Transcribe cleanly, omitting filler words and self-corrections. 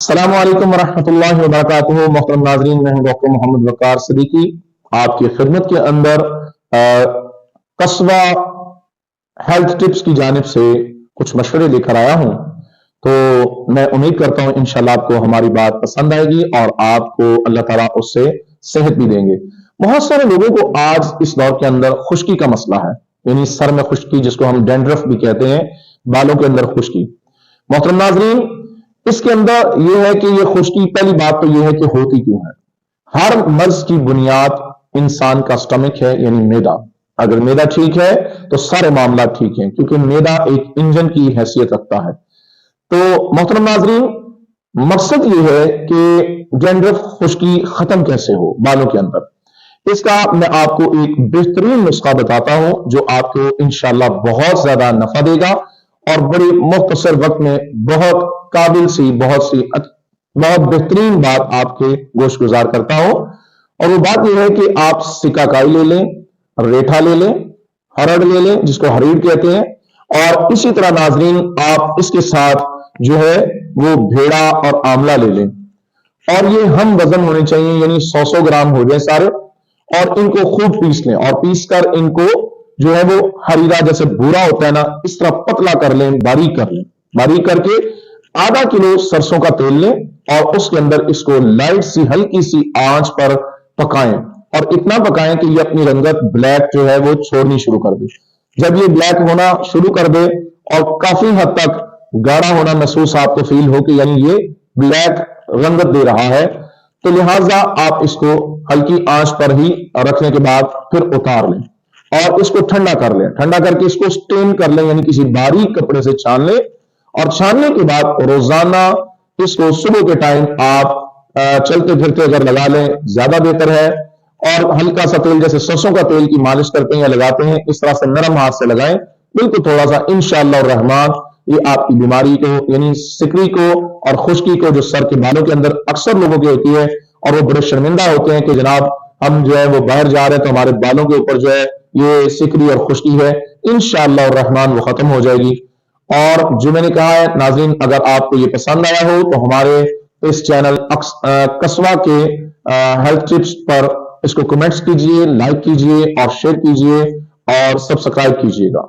अस्सलाम वालेकुम वरहमतुल्लाहि वबरकातुहू। मोहतरम नाजरीन, मैं हूं डॉक्टर मोहम्मद वकार सिद्दीकी, आपकी खिदमत के अंदर कस्बा हेल्थ टिप्स की जानिब से कुछ मशवरे लेकर आया हूं। तो मैं उम्मीद करता हूं इंशाल्लाह आपको हमारी बात पसंद आएगी और आपको अल्लाह ताला उससे सेहत भी देंगे। बहुत सारे लोगों को आज इस दौर के अंदर खुश्की का मसला है, यानी सर में खुश्की, जिसको हम डैंड्रफ भी कहते हैं, बालों के अंदर खुश्की। मोहतरम नाजरीन, इसके अंदर यह है कि यह खुश्की, पहली बात तो यह है कि होती क्यों है। हर मर्ज की बुनियाद इंसान का स्टमक है, यानी मैदा। अगर मैदा ठीक है तो सारे मामला ठीक हैं, क्योंकि मैदा एक इंजन की हैसियत रखता है। तो मोहतरम नाजरीन, मकसद यह है कि डैंड्रफ, खुश्की खत्म कैसे हो बालों के अंदर। इसका मैं आपको एक बेहतरीन नुस्खा बताता हूं, जो आपको इंशाल्लाह बहुत ज्यादा नफा देगा और बड़े मुख्तसर वक्त में बहुत काबिल सी, बहुत बेहतरीन बात आपके गोश गुजार करता हूं। और वो बात यह है कि आप सिकाकाई ले लें, रेठा ले लें, हरड़ ले लें, जिसको हरीड़ कहते हैं, और इसी तरह नाजरीन आप इसके साथ जो है वो भेड़ा और आंवला ले लें। और ये हम वजन होने चाहिए, यानी 100 ग्राम हो जाए सारे, और इनको खूब पीस लें और पीस कर इनको जो है वो हरीरा जैसे भूरा होता है ना, इस तरह पतला कर लें, बारीक कर लें। बारीक करके आधा किलो सरसों का तेल लें और उसके अंदर इसको लाइट सी, हल्की सी आंच पर पकाएं, और इतना पकाएं कि ये अपनी रंगत ब्लैक जो है वो छोड़नी शुरू कर दे। जब ये ब्लैक होना शुरू कर दे और काफी हद तक गाढ़ा होना महसूस आपको फील हो कि यानी ये ब्लैक रंगत दे रहा है, तो लिहाजा आप इसको हल्की आंच पर ही रखने के बाद फिर उतार लें और इसको ठंडा कर लें। ठंडा करके इसको स्टेन कर लें, यानी किसी बारीक कपड़े से छान लें, और छानने के बाद रोजाना इसको सुबह के टाइम आप चलते फिरते अगर लगा लें ज्यादा बेहतर है। और हल्का सा तेल, जैसे सरसों का तेल की मालिश करते हैं या लगाते हैं, इस तरह से नरम हाथ से लगाएं, बिल्कुल थोड़ा सा, इंशाअल्लाह रहमान ये आपकी बीमारी को, यानी सिकरी को और खुश्की को, जो सर के बालों के अंदर अक्सर लोगों की होती है, और वो बड़े शर्मिंदा होते हैं कि जनाब हम जो है वो बाहर जा रहे हैं तो हमारे बालों के ऊपर जो है ये सिकरी और खुश्की है, इंशाअल्लाह रहमान वो खत्म हो जाएगी। और जो मैंने कहा है नाज़रीन, अगर आपको ये पसंद आया हो तो हमारे इस चैनल कस्बा के हेल्थ टिप्स पर इसको कमेंट्स कीजिए, लाइक कीजिए और शेयर कीजिए और सब्सक्राइब कीजिएगा।